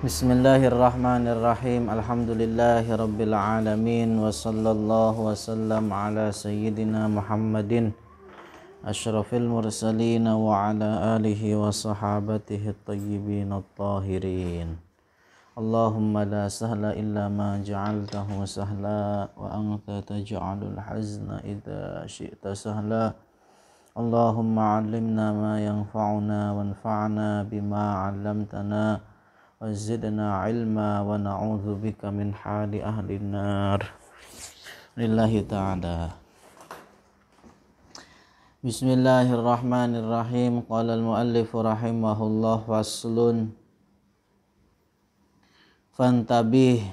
Bismillahirrahmanirrahim. Alhamdulillahirabbil alamin wa sallallahu wasallam ala sayyidina Muhammadin asyrafil mursalin wa ala alihi wa sahabatihi at-tayyibin at-tahirin. Allahumma la sahla illa ma ja'altahu sahla wa anta taj'alul hazna idza syi'ta sahla. Allahumma 'allimna ma yanfa'una wanfa'na bima 'allamtana wazidna ilma wa na'udzu bika min hali ahli nar. Lillahi ta'ala. Bismillahirrahmanirrahim. Qala al-muallif rahimahullah faslun. Fantabih,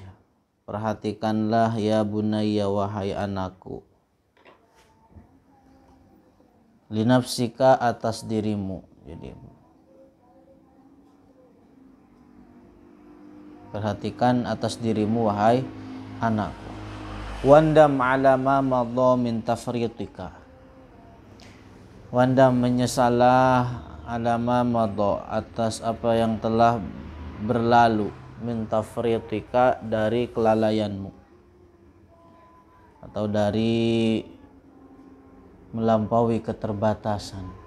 perhatikanlah ya bunayya wahai anakku. Linafsika, atas dirimu. Jadi perhatikan atas dirimu wahai anakku. Wandam ala ma madha min tafritika. Wandam, menyesalah ala ma madha, atas apa yang telah berlalu, min tafritika, dari kelalaianmu atau dari melampaui keterbatasan.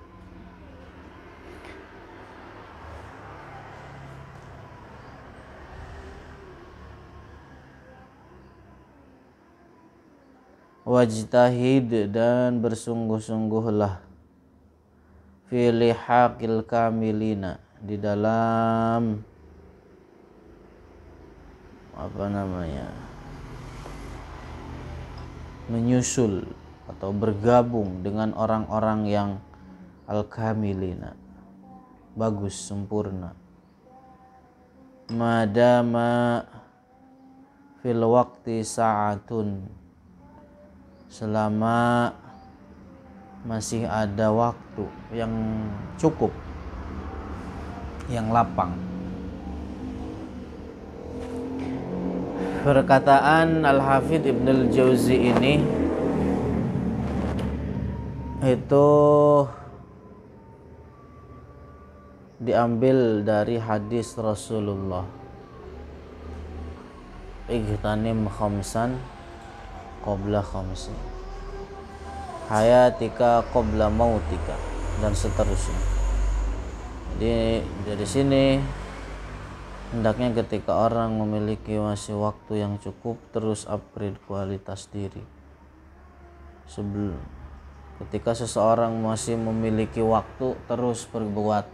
Wajtahid, dan bersungguh-sungguhlah, fi lihaqil kamilina, di dalam menyusul atau bergabung dengan orang-orang yang al-kamilina, bagus, sempurna. Madama fil waqti sa'atun, selama masih ada waktu yang cukup, yang lapang. Perkataan Al-Hafidz Ibnul Jauzi ini itu diambil dari hadis Rasulullah, igtanim khamsan qabla khamsin, hayatika qabla mautika, dan seterusnya. Jadi dari sini hendaknya ketika orang memiliki masih waktu yang cukup, terus upgrade kualitas diri. Ketika seseorang masih memiliki waktu, terus perbuat,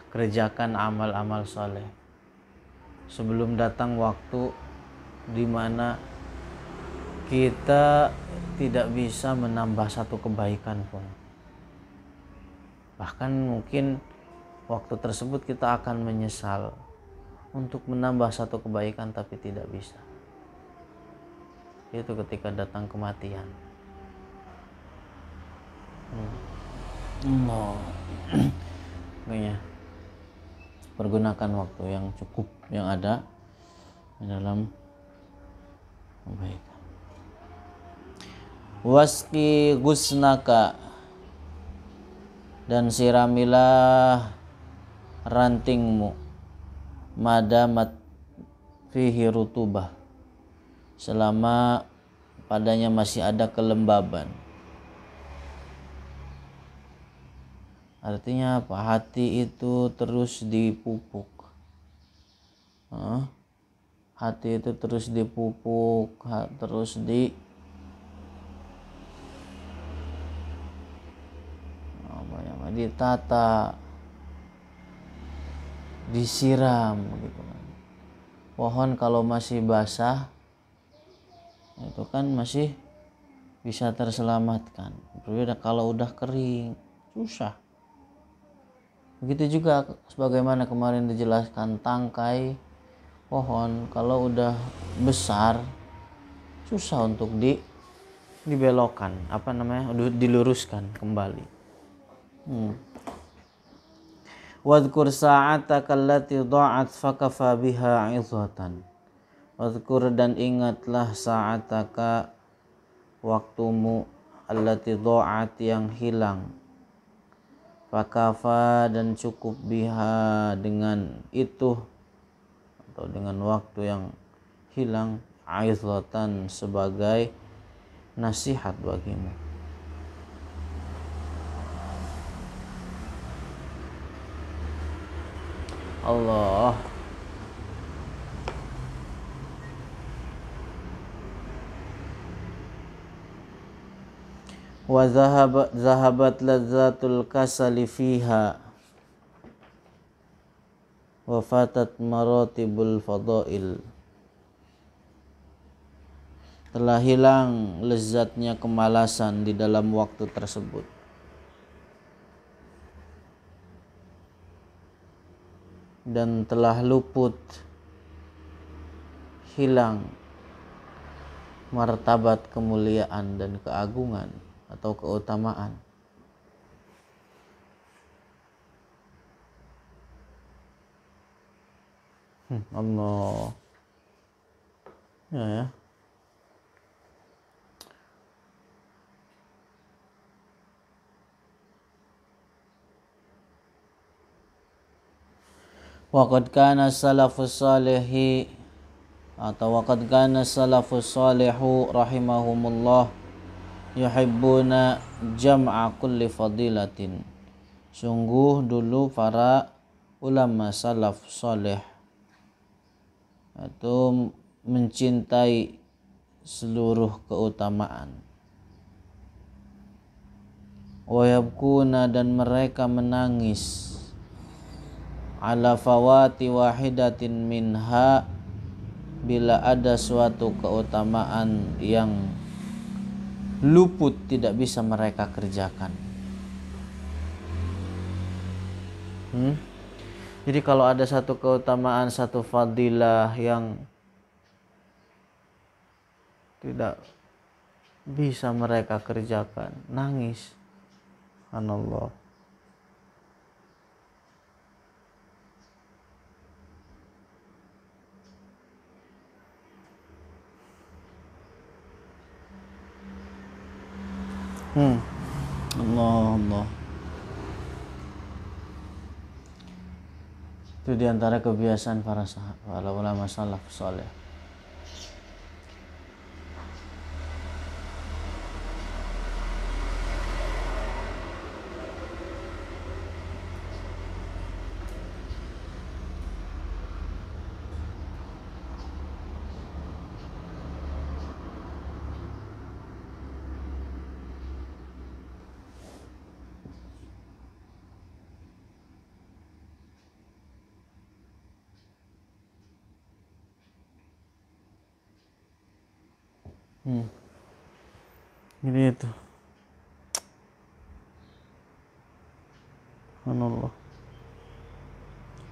kerjakan amal-amal soleh sebelum datang waktu di mana kita tidak bisa menambah satu kebaikan pun. Bahkan mungkin waktu tersebut kita akan menyesal untuk menambah satu kebaikan, tapi tidak bisa. Itu ketika datang kematian. Makanya pergunakan waktu yang cukup yang ada di dalam kebaikan. Waski gusnaka, dan siramilah rantingmu, madamat fihi rutubah, selama padanya masih ada kelembaban. Artinya apa? Hati itu terus dipupuk. Hati itu terus dipupuk, terus ditata, disiram gitu kan. Pohon kalau masih basah itu kan masih bisa terselamatkan. Berbeda kalau udah kering, susah. Begitu juga sebagaimana kemarin dijelaskan, tangkai pohon kalau udah besar susah untuk dibelokkan, diluruskan kembali. Wadhkur sa'ataka allati dha'at fakafa biha 'izatan. Wadhkur, dan ingatlah, sa'ataka, waktumu, allati dha'at, yang hilang, fakafa dan cukup biha dengan itu atau dengan waktu yang hilang aizatan sebagai nasihat bagimu. Allah. Wa zahabat lazzatul kasali fiha wa fatat maratibul fadail. Telah hilang lezatnya kemalasan di dalam waktu tersebut. Dan telah luput, hilang martabat kemuliaan dan keagungan atau keutamaan. Allah. Ya. Waqad kana salafus salihi atau waqad kana salafus salihu rahimahumullah yuhibbuna jam'a kulli fadilatin. Sungguh dulu para ulama salaf saleh itu mencintai seluruh keutamaan. Wa yabkuna dan mereka menangis ala fawati wahidatin minha bila ada suatu keutamaan yang luput tidak bisa mereka kerjakan. Jadi kalau ada satu keutamaan, satu fadilah yang tidak bisa mereka kerjakan, nangis. Subhanallah. Allah. Itu diantara kebiasaan para ulama salaf saleh. Jadi itu. Subhanallah.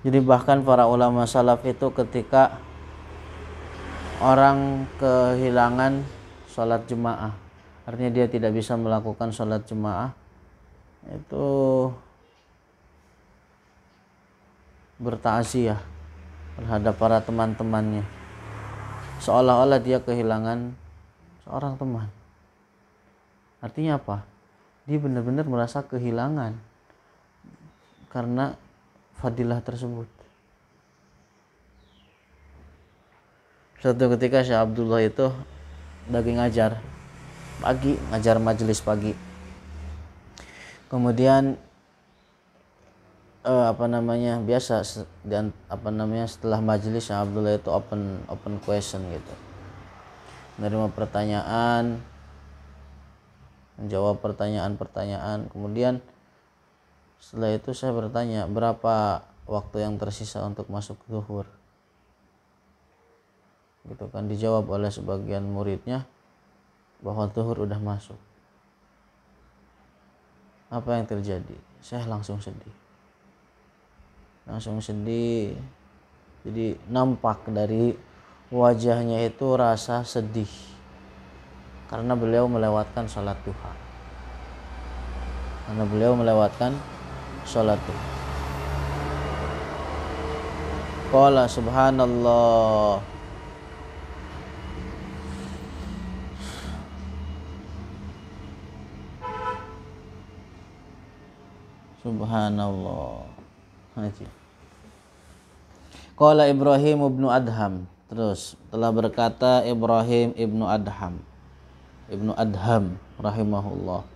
Jadi bahkan para ulama salaf itu ketika orang kehilangan sholat jemaah, artinya dia tidak bisa melakukan sholat jemaah, itu bertakziah terhadap para teman-temannya, seolah-olah dia kehilangan seorang teman. Artinya apa? Dia benar-benar merasa kehilangan karena fadilah tersebut. Suatu ketika Syekh Abdullah itu lagi ngajar pagi, ngajar majelis pagi. Kemudian biasa dan setelah majelis Syekh Abdullah itu open question gitu. Menerima pertanyaan, menjawab pertanyaan. Kemudian setelah itu saya bertanya, berapa waktu yang tersisa untuk masuk zuhur? Gitu kan, dijawab oleh sebagian muridnya bahwa zuhur udah masuk. Apa yang terjadi? Saya langsung sedih. Jadi nampak dari wajahnya itu rasa sedih karena beliau melewatkan sholat duha. Qala subhanallah. Subhanallah. Ajib. Qala Ibrahim ibnu Adham. Terus telah berkata Ibrahim ibnu Adham. Ibnu Adham rahimahullah.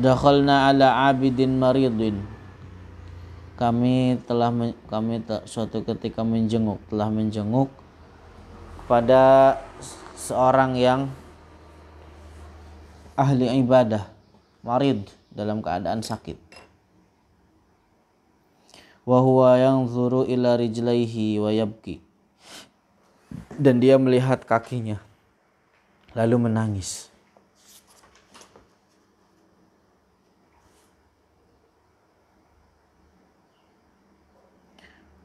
Dakhalna ala abidin maridin. Suatu ketika telah menjenguk kepada seorang yang ahli ibadah, marid, dalam keadaan sakit. Wa huwa yanzuru ila rijlaihi wa yabki. Dan dia melihat kakinya lalu menangis.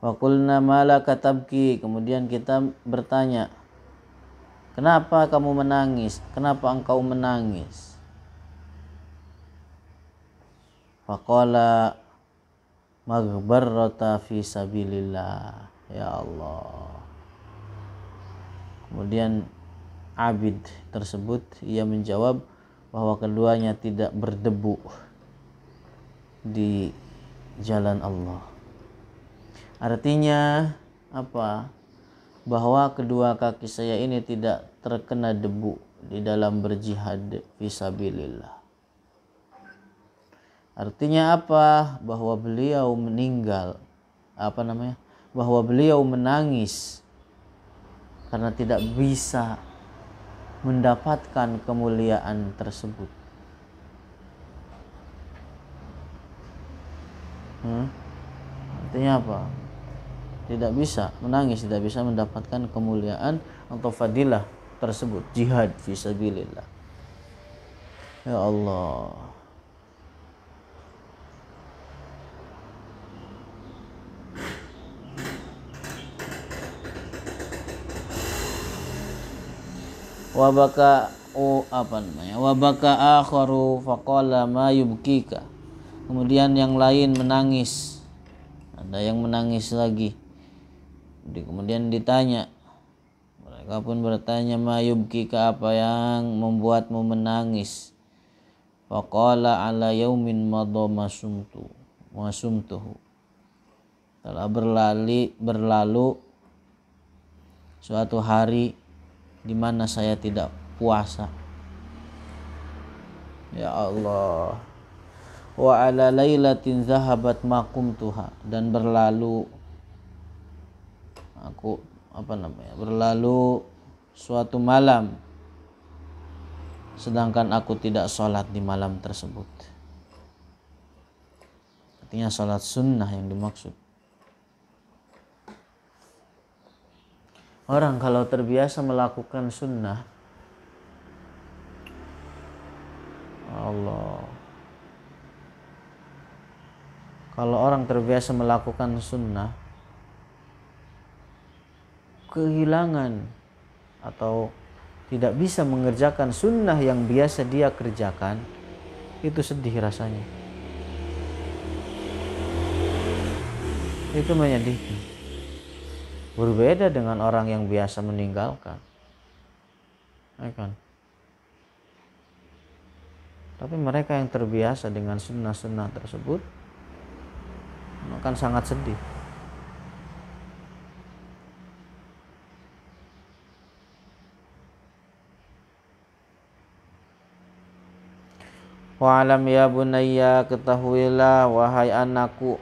Wa qulna ma laka tabki. Kemudian kita bertanya, kenapa kamu menangis? Kenapa engkau menangis? Faqala maghbarrata fi sabilillah. Ya Allah. Kemudian abid tersebut ia menjawab bahwa keduanya tidak berdebu di jalan Allah. Artinya apa? Bahwa kedua kaki saya ini tidak terkena debu di dalam berjihad fisabilillah. Artinya apa? Bahwa beliau meninggal, bahwa beliau menangis karena tidak bisa mendapatkan kemuliaan tersebut. Artinya apa? Tidak bisa menangis, tidak bisa mendapatkan kemuliaan atau fadilah tersebut, jihad fisabilillah. Ya Allah. Wabaka akharu faqala ma yubkika. Kemudian yang lain menangis. Ada yang menangis lagi. Kemudian ditanya, mereka pun bertanya, ma yubkika, apa yang membuatmu menangis? Faqala ala yaumin madha masumtuhu. Telah berlalu suatu hari di mana saya tidak puasa. Ya Allah. Wa ala lailatin zahabat maqumtuha. Dan berlalu suatu malam sedangkan aku tidak sholat di malam tersebut. Artinya sholat sunnah yang dimaksud. Orang kalau terbiasa melakukan sunnah, Allah, kalau orang terbiasa melakukan sunnah, kehilangan atau tidak bisa mengerjakan sunnah yang biasa dia kerjakan, itu sedih rasanya. Itu menyedihkan. Berbeda dengan orang yang biasa meninggalkan. Ya kan? Tapi mereka yang terbiasa dengan sunnah-sunnah tersebut akan sangat sedih. Wa alam ya bunayya, ketahuilah wahai anakku,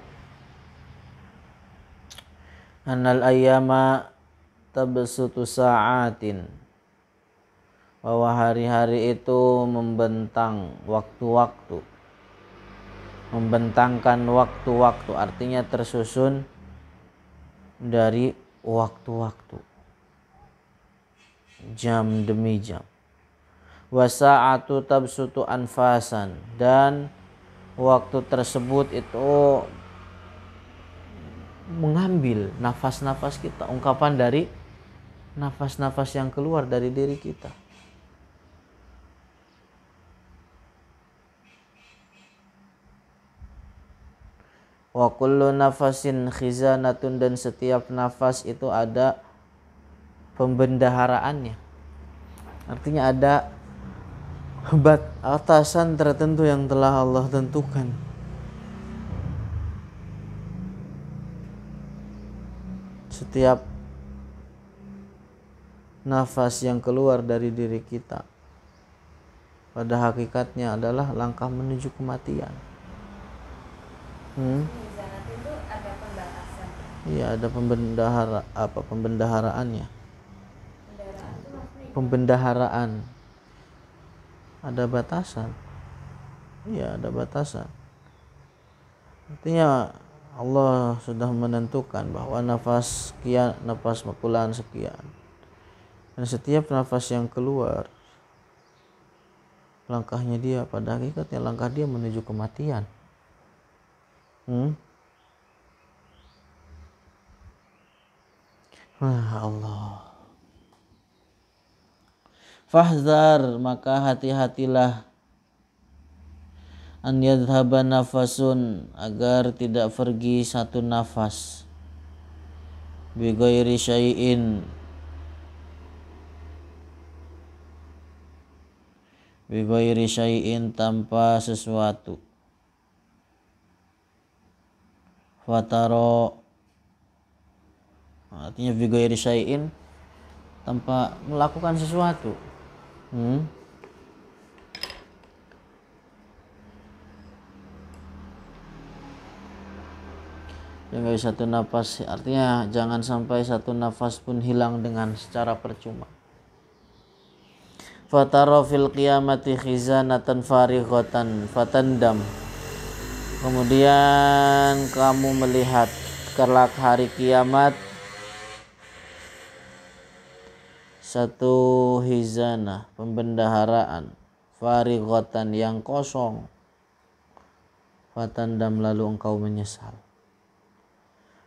annal ayyama tabsutu sa'atin, bahwa hari-hari itu membentang waktu-waktu, membentangkan waktu-waktu, artinya tersusun dari waktu-waktu, jam demi jam. Wasa'atu tabsutu anfasan, dan waktu tersebut itu mengambil nafas-nafas kita, ungkapan dari nafas-nafas yang keluar dari diri kita. Wa kullu nafasin khizanatun, dan setiap nafas itu ada pembendaharaannya. Artinya ada batasan tertentu yang telah Allah tentukan. Setiap nafas yang keluar dari diri kita pada hakikatnya adalah langkah menuju kematian. Itu ada pembatasan. Iya, ada pembendaharaannya. Pembendaharaan. Ada batasan. Iya, ada batasan. Artinya Allah sudah menentukan bahwa nafas sekian, nafas makulan sekian. Dan setiap nafas yang keluar, langkahnya dia pada hakikatnya langkah dia menuju kematian. Allah. Fahzar, maka hati-hatilah, an yadhhaba nafasun, agar tidak pergi satu nafas, bi ghairi syai'in, bi ghairi syai'in, tanpa sesuatu. Fataro, artinya bi ghairi syai'in, tanpa melakukan sesuatu. Jangan satu nafas, artinya jangan sampai satu nafas pun hilang dengan secara percuma. Fatara fil qiyamati khizanatan farighatan fatandam, kemudian kamu melihat kelak hari kiamat satu hizanah, pembendaharaan, farighatan, yang kosong, fatandam, lalu engkau menyesal.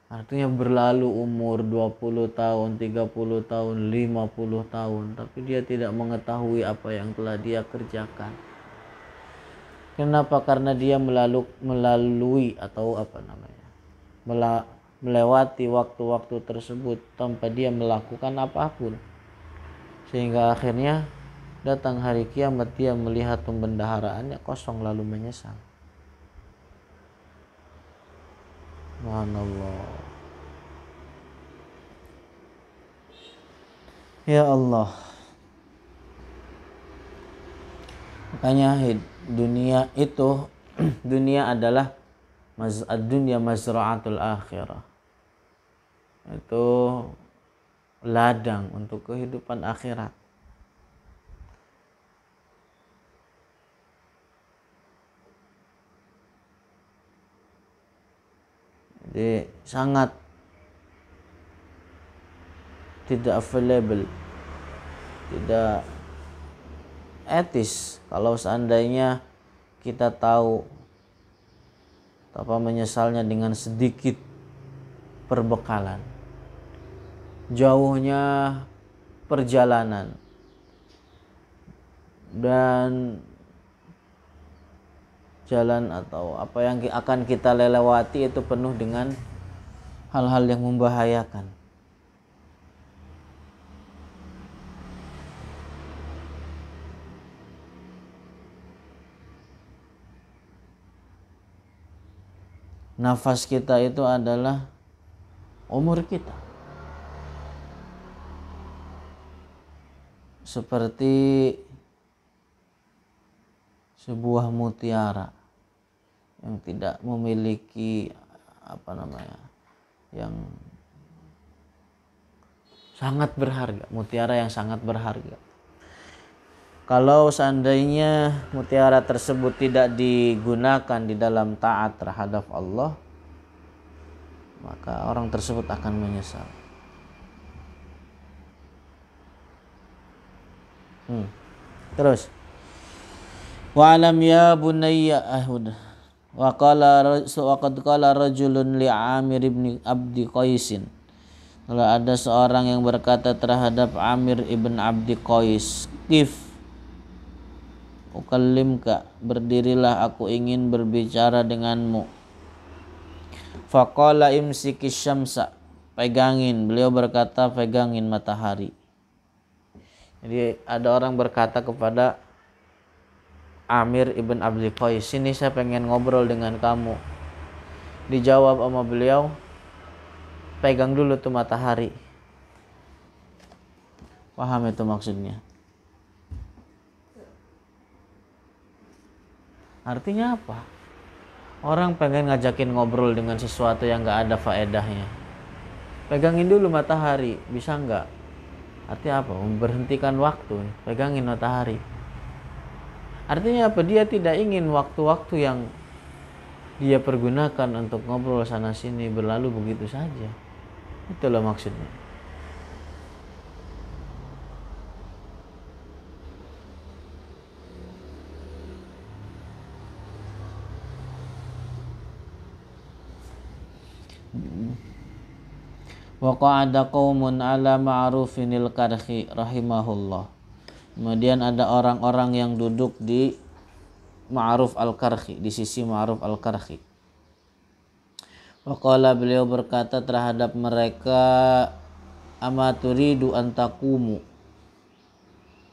Artinya berlalu umur 20 tahun, 30 tahun, 50 tahun, tapi dia tidak mengetahui apa yang telah dia kerjakan. Kenapa? Karena dia melalui atau melewati waktu-waktu tersebut tanpa dia melakukan apapun. Sehingga akhirnya datang hari kiamat, dia melihat pembendaharaannya kosong lalu menyesal. Subhanallah. Ya Allah. Makanya dunia itu dunia adalah dunia mazra'atul akhirah. Itu ladang untuk kehidupan akhirat. Jadi sangat tidak available, tidak etis kalau seandainya kita tahu apa menyesalnya dengan sedikit perbekalan, jauhnya perjalanan, dan jalan atau apa yang akan kita lewati itu penuh dengan hal-hal yang membahayakan. Nafas kita itu adalah umur kita. Seperti sebuah mutiara yang tidak memiliki yang sangat berharga, mutiara yang sangat berharga. Kalau seandainya mutiara tersebut tidak digunakan di dalam taat terhadap Allah, maka orang tersebut akan menyesal. Terus, wa'alam ya bunayya, wa qala rajulun li Amir ibn Abdi Qaisin. Kalau ada seorang yang berkata terhadap Amir ibn Abdi Qais, kif ukallimka, berdirilah, aku ingin berbicara denganmu. Faqala imsikis syamsa, pegangin. Beliau berkata, pegangin matahari. Jadi ada orang berkata kepada Amir ibn Abdul Qais, sini saya pengen ngobrol dengan kamu. Dijawab sama beliau, pegang dulu tuh matahari. Paham itu maksudnya? Artinya apa? Orang pengen ngajakin ngobrol dengan sesuatu yang gak ada faedahnya. Pegangin dulu matahari, bisa nggak? Artinya apa? Memberhentikan waktu, pegangin matahari. Artinya apa? Dia tidak ingin waktu-waktu yang dia pergunakan untuk ngobrol sana sini berlalu begitu saja. Itulah maksudnya. Wa qa'ada qaumun ala ma'rufinil karhi rahimahullah. Kemudian ada orang-orang yang duduk di Ma'ruf al-Karhi, di sisi Ma'ruf al-Karhi. Wa qala, beliau berkata terhadap mereka, ama turidu an taqumu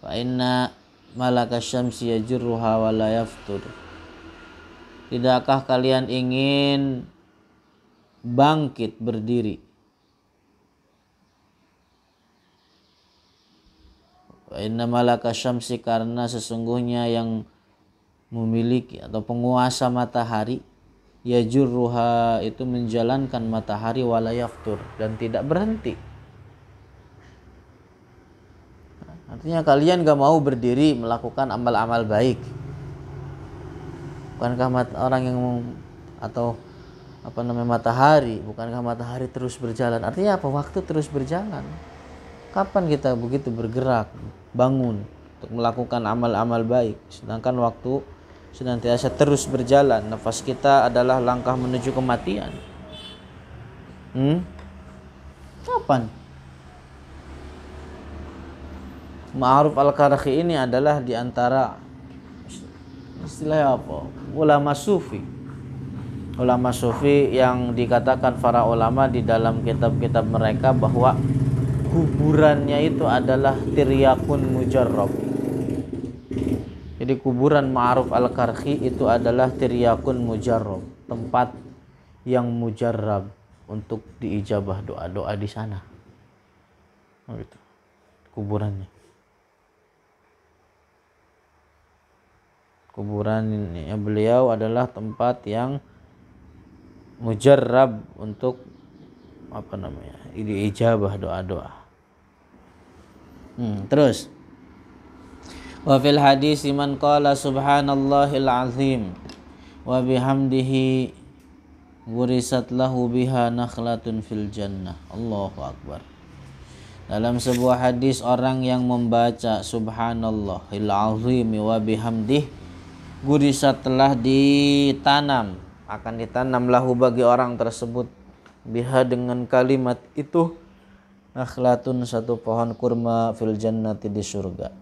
fa inna malaka syamsi yajruha wa la yaftur. Tidakkah kalian ingin bangkit berdiri? Inna malaka syamsi, karena sesungguhnya yang memiliki atau penguasa matahari, yajurruha, itu menjalankan matahari, wala yaftur, dan tidak berhenti. Artinya kalian gak mau berdiri melakukan amal-amal baik. Bukankah orang yang atau matahari, bukankah matahari terus berjalan? Artinya apa? Waktu terus berjalan. Kapan kita begitu bergerak, bangun untuk melakukan amal-amal baik, sedangkan waktu senantiasa terus berjalan. Nafas kita adalah langkah menuju kematian. Kapan? Ma'ruf al-Karhi ini adalah diantara istilahnya apa? Ulama sufi. Ulama sufi yang dikatakan para ulama di dalam kitab-kitab mereka bahwa kuburannya itu adalah tiryakun mujarrab. Jadi kuburan Ma'ruf al-Karhi itu adalah tiryakun mujarrab, tempat yang mujarrab untuk diijabah doa-doa di sana. Gitu. Kuburannya. Kuburannya beliau adalah tempat yang mujarrab untuk diijabah doa-doa. Terus wa fil hadis man qala subhanallahil azim wa bihamdihi gurisat lahu biha nakhlatun fil jannah. Allahu akbar. Dalam sebuah hadis, orang yang membaca subhanallahil azim wa bihamdihi gurisat, telah ditanam, akan ditanam lahu bagi orang tersebut, biha dengan kalimat itu, nakhlatun, satu pohon kurma, fil jannati, di surga.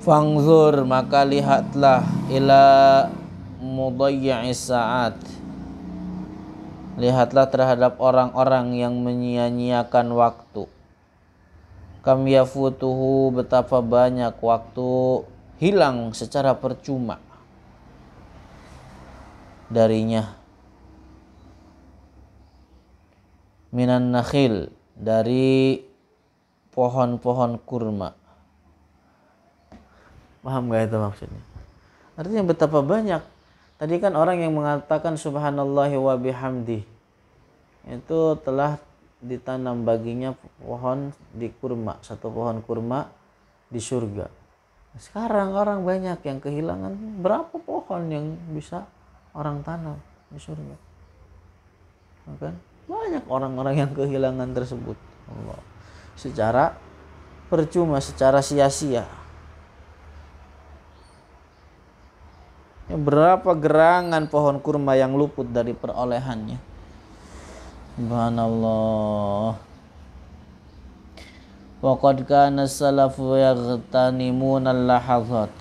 Fangzur, maka lihatlah, ila mudayyi'is sa'at, lihatlah terhadap orang-orang yang menyia-nyiakan waktu. Kam yafutuhu, betapa banyak waktu hilang secara percuma darinya. Minan nakhil, dari pohon-pohon kurma. Paham gak itu maksudnya? Artinya betapa banyak. Tadi kan orang yang mengatakan subhanallahi wa bihamdi, itu telah ditanam baginya pohon di kurma, satu pohon kurma di surga. Sekarang orang banyak yang kehilangan. Berapa pohon yang bisa orang tanam di surga? Kan? Banyak orang-orang yang kehilangan tersebut. Allah. Secara percuma, secara sia-sia. Berapa gerangan pohon kurma yang luput dari perolehannya. Subhanallah. Wa qad kana salafu yaghtanimuna al-lahazat.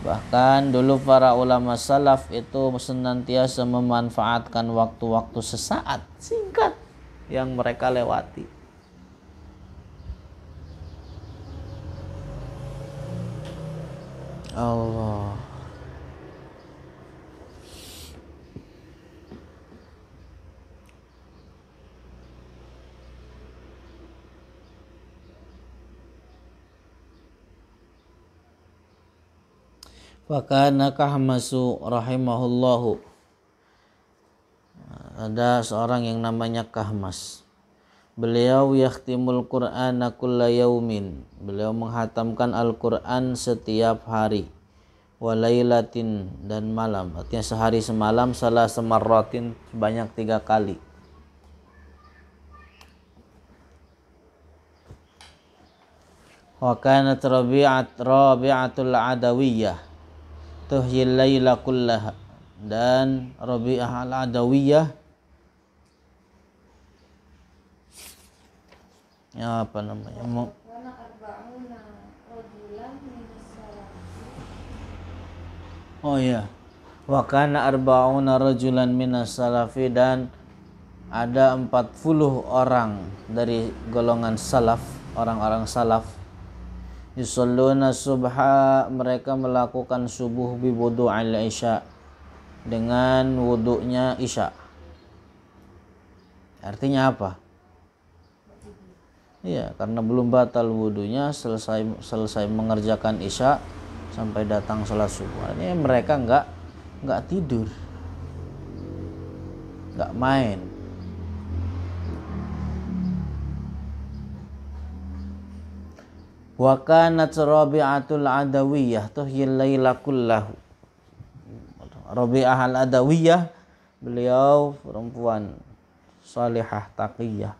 Bahkan dulu para ulama salaf itu senantiasa memanfaatkan waktu-waktu sesaat, singkat, yang mereka lewati. Allah. Fakana Kahmasu rahimahullahu. Ada seorang yang namanya Kahmas. Beliau yakhtimul Qur'ana kulla yaumin. Beliau menghatamkan Al-Qur'an setiap hari. Walailatin, dan malam. Artinya sehari semalam, salah semarratin, sebanyak 3 kali. Wa kanat Rabi'atul Adawiyah tuhyil laila kullaha. Dan Rabi'ah al-Adawiyah ya apa namanya? Oh iya. Wa kana arba'una rajulan minas salafi, dan ada 40 orang dari golongan salaf, orang-orang salaf. Yusalluna subha, mereka melakukan subuh bi wudu'il isya, dengan wudu'nya isya. Artinya apa? Iya, karena belum batal wudunya, selesai mengerjakan isya sampai datang sholat subuh. Ini mereka nggak tidur, nggak main. Wa kanat Rabi'atul Adawiyah tuhyil laila kullahu. Rabi'ah al-Adawiyah, beliau perempuan salihah, taqiyah,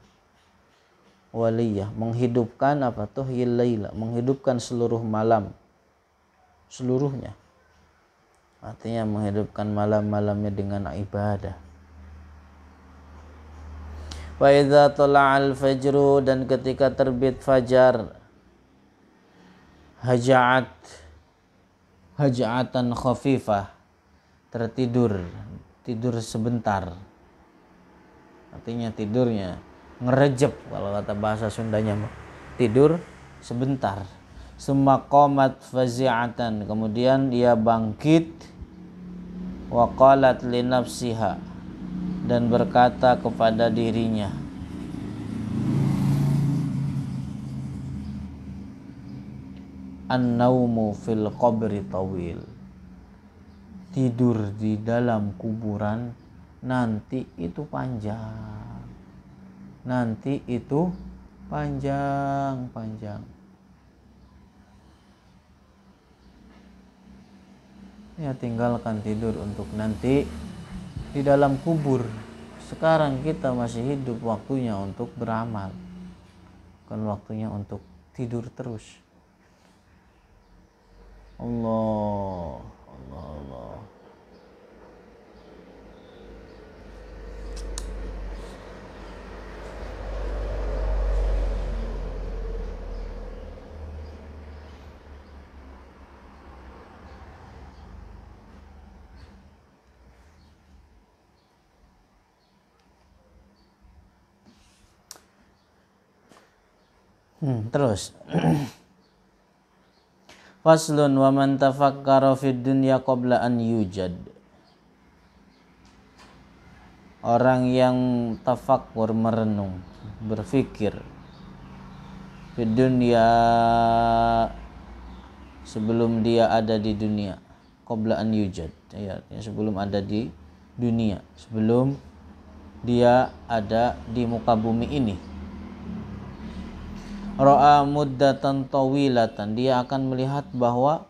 waliyah, menghidupkan apa? Tuhyil laila, menghidupkan seluruh malam, seluruhnya. Artinya menghidupkan malam-malamnya dengan ibadah. Wa idza tala'al fajru, dan ketika terbit fajar, haja'atan khafifah, tidur sebentar. Artinya tidurnya ngerejep, kalau kata bahasa Sundanya, tidur sebentar. Summa qamat fazi'atan, kemudian dia bangkit. Wa qalat li nafsiha, dan berkata kepada dirinya, an-naumu fil qabri tawil, tidur di dalam kuburan nanti itu panjang, nanti itu panjang. Ya, tinggalkan tidur untuk nanti di dalam kubur. Sekarang kita masih hidup, waktunya untuk beramal, bukan waktunya untuk tidur terus. Allah. Terus faslun wa man tafakkara fid dunya qabla an yujad. Orang yang tafakkur, merenung, berfikir fid dunya, sebelum dia ada di dunia, qabla an yujad, ya, sebelum ada di dunia, sebelum dia ada di muka bumi ini. Ra'a muddatan tawilatan, dia akan melihat bahwa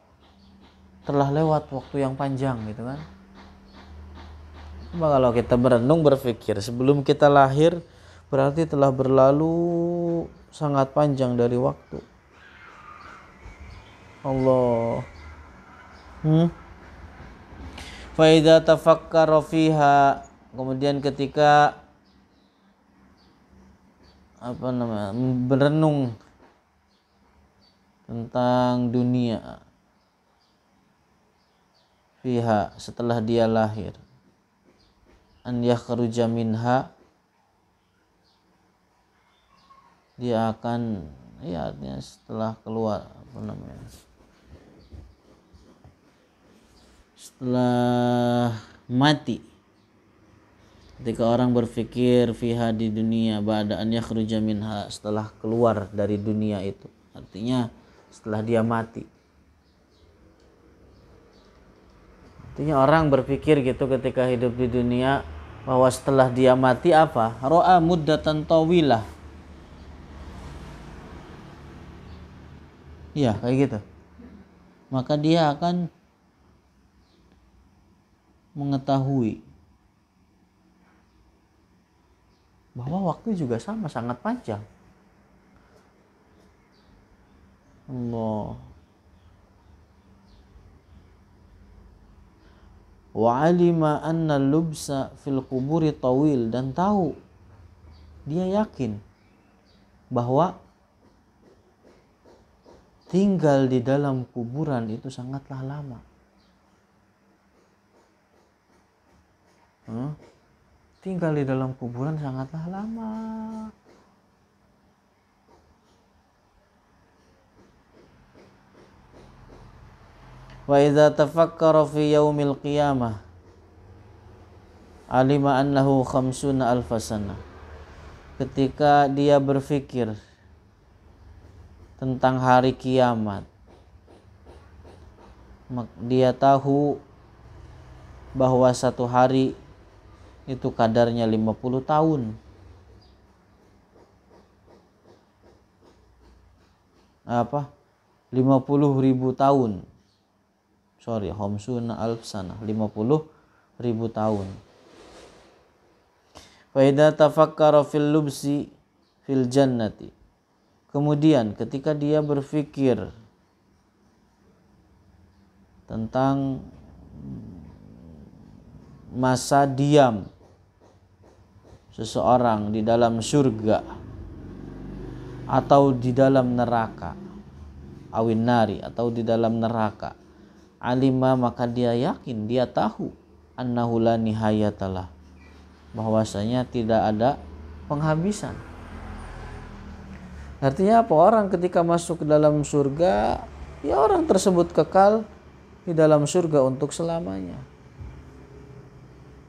telah lewat waktu yang panjang, gitu kan. Coba kalau kita berenung, berpikir sebelum kita lahir, berarti telah berlalu sangat panjang dari waktu. Allah. Fa idza tafakkara fiha, kemudian ketika berenung tentang dunia, fiha, setelah dia lahir, an yakhruja minha, dia akan, ya artinya setelah keluar setelah mati, ketika orang berpikir fiha di dunia ba'da an yakhruja minha, setelah keluar dari dunia itu, artinya setelah dia mati. Artinya orang berpikir gitu ketika hidup di dunia, bahwa setelah dia mati apa? Ro'a muddatan tawilah. Iya, kayak gitu. Maka dia akan mengetahui bahwa waktu juga sama, sangat panjang. Allah. Wa alima anna lubsa fil quburi tawil, dan tahu, dia yakin bahwa tinggal di dalam kuburan itu sangatlah lama. Tinggal di dalam kuburan sangatlah lama. Wa idza tafakkara fi yaumil qiyamah alima annahu khamsuna alfasana. Ketika dia berpikir tentang hari kiamat, dia tahu bahwa satu hari itu kadarnya 50 tahun. Apa? 50.000 tahun. Khamsuna alf sana, 50.000 tahun. Fa idza tafakkara fil lubsi fil jannati. Kemudian ketika dia berpikir tentang masa diam seseorang di dalam surga atau di dalam neraka, awin nari, atau di dalam neraka, alima, maka dia yakin, dia tahu, annahu la nihayatalah, bahwasanya tidak ada penghabisan. Artinya apa? Orang ketika masuk ke dalam surga, ya orang tersebut kekal di dalam surga untuk selamanya.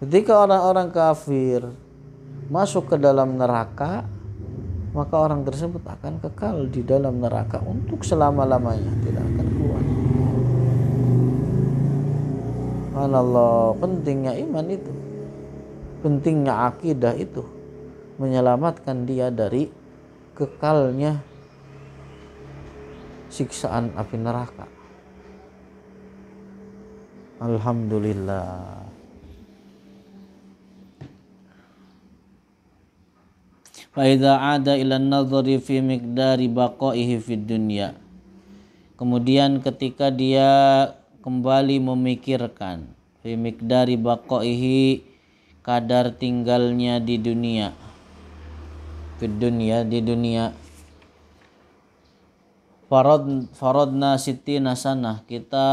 Ketika orang-orang kafir masuk ke dalam neraka, maka orang tersebut akan kekal di dalam neraka untuk selama-lamanya, tidak akan keluar. Subhanallah, pentingnya iman itu, pentingnya akidah itu, menyelamatkan dia dari kekalnya siksaan api neraka. Alhamdulillah. Fa idza 'ada ila an-nadhari fi miqdari baqaihi fid dunya. Kemudian ketika dia kembali memikirkan fi miqdari baqaihi, kadar tinggalnya di dunia, fid dunya, di dunia, faradna sittina sanah, kita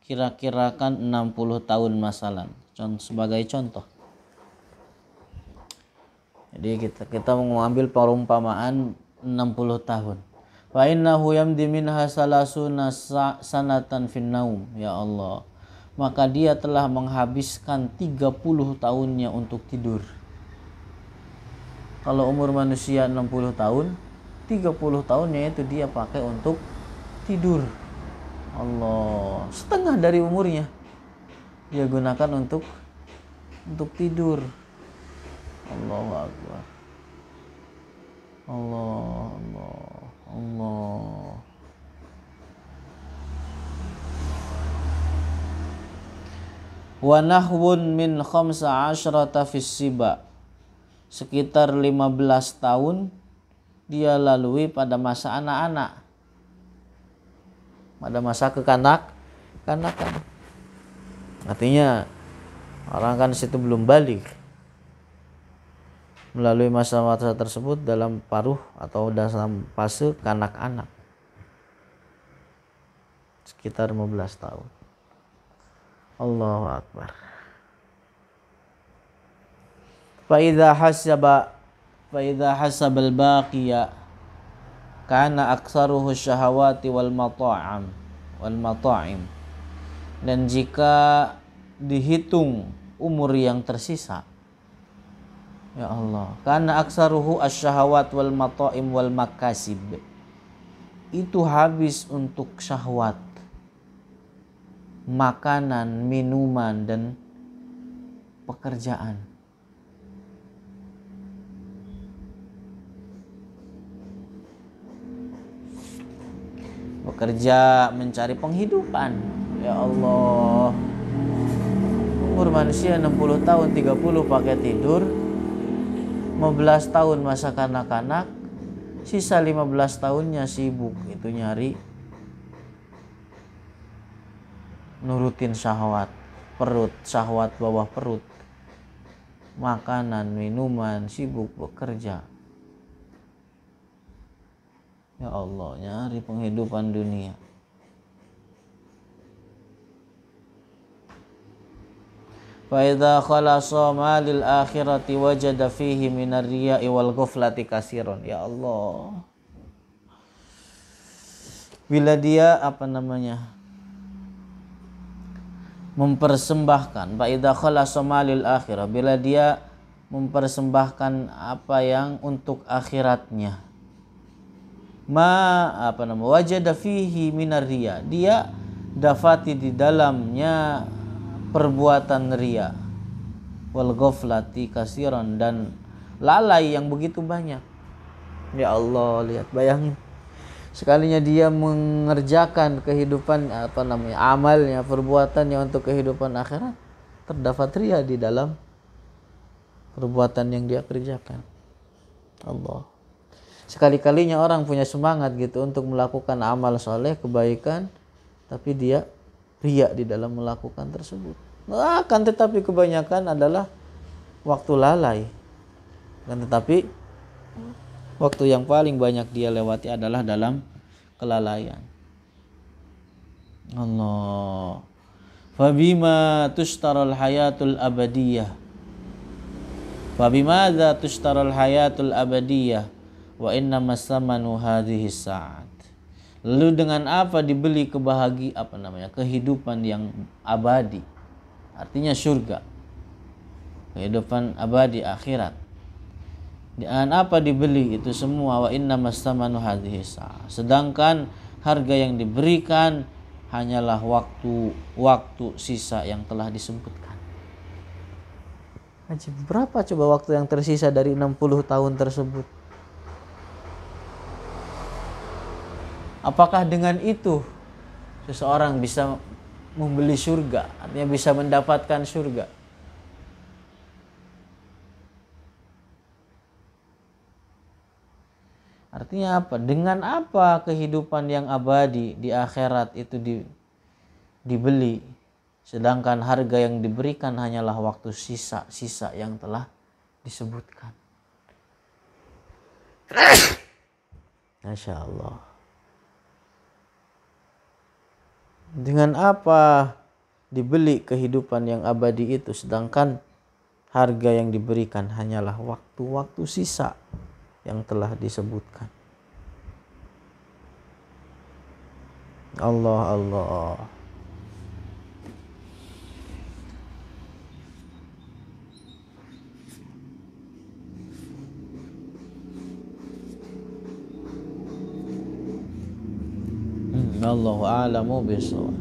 kira-kirakan 60 tahun masalan, sebagai contoh. Jadi kita mengambil perumpamaan 60 tahun. Fa innahu yamdi minha salasuna sanatan fin naum, ya Allah. Maka dia telah menghabiskan 30 tahunnya untuk tidur. Kalau umur manusia 60 tahun, 30 tahunnya itu dia pakai untuk tidur. Allah, setengah dari umurnya dia gunakan untuk tidur. Allahu Akbar. Allah, Allah, Allah. Wa nahwun min 15 fis siba. Sekitar 15 tahun dia lalui pada masa anak-anak, pada masa kekanak-kanakan. Artinya orang kan situ belum balik, melalui masa-masa tersebut dalam paruh atau dalam fase kanak-anak, sekitar 15 tahun. Allahu Akbar. Fa idza hasabal baqiya kana aktsaruhu syahawati wal mata'im. Dan jika dihitung umur yang tersisa, ya Allah, kana aktsaruhu asyahawat wal mata'im wal makasib, itu habis untuk syahwat, makanan, minuman, dan pekerjaan. Bekerja mencari penghidupan, ya Allah. Umur manusia 60 tahun, 30 pakai tidur, 15 tahun masa kanak-kanak, sisa 15 tahunnya sibuk itu nyari nurutin syahwat perut, syahwat bawah perut, makanan, minuman, sibuk bekerja. Ya Allah, nyari penghidupan dunia. Fa idza khalasa malil akhirati wajada fihi minar riya'i wal ghaflati katsiran. Ya Allah. Bila dia mempersembahkan, fa idza khalasa malil akhirah, bila dia mempersembahkan apa yang untuk akhiratnya, wajada fihi minar riya, dia dapati di dalamnya perbuatan riya, wal ghaflati kasiran, dan lalai yang begitu banyak. Ya Allah, lihat, bayangin, sekalinya dia mengerjakan kehidupan amalnya, perbuatannya untuk kehidupan akhirat, terdapat riya di dalam perbuatan yang dia kerjakan. Allah, sekali-kalinya orang punya semangat gitu untuk melakukan amal soleh, kebaikan, tapi dia riya di dalam melakukan tersebut. Akan tetapi kebanyakan adalah waktu lalai. Dan tetapi waktu yang paling banyak dia lewati adalah dalam kelalaian. Allah. Fabima tushtaral hayatul abadiyah. Fabimadza tushtaral hayatul abadiyah wa innamas samanu hadhihi sa'at. Lalu dengan apa dibeli kehidupan yang abadi, artinya surga, kehidupan abadi akhirat. Dengan apa dibeli itu semua? Wa innamas samanu hadhihi sa'ah. Sedangkan harga yang diberikan hanyalah waktu sisa yang telah disebutkan. Berapa coba waktu yang tersisa dari 60 tahun tersebut? Apakah dengan itu seseorang bisa membeli surga, artinya bisa mendapatkan surga? Artinya apa? Dengan apa kehidupan yang abadi di akhirat itu dibeli, sedangkan harga yang diberikan hanyalah waktu sisa yang telah disebutkan. Masya Allah. Dengan apa dibeli kehidupan yang abadi itu, sedangkan harga yang diberikan hanyalah waktu sisa yang telah disebutkan. Allah. Allahu a'lamu bishawab.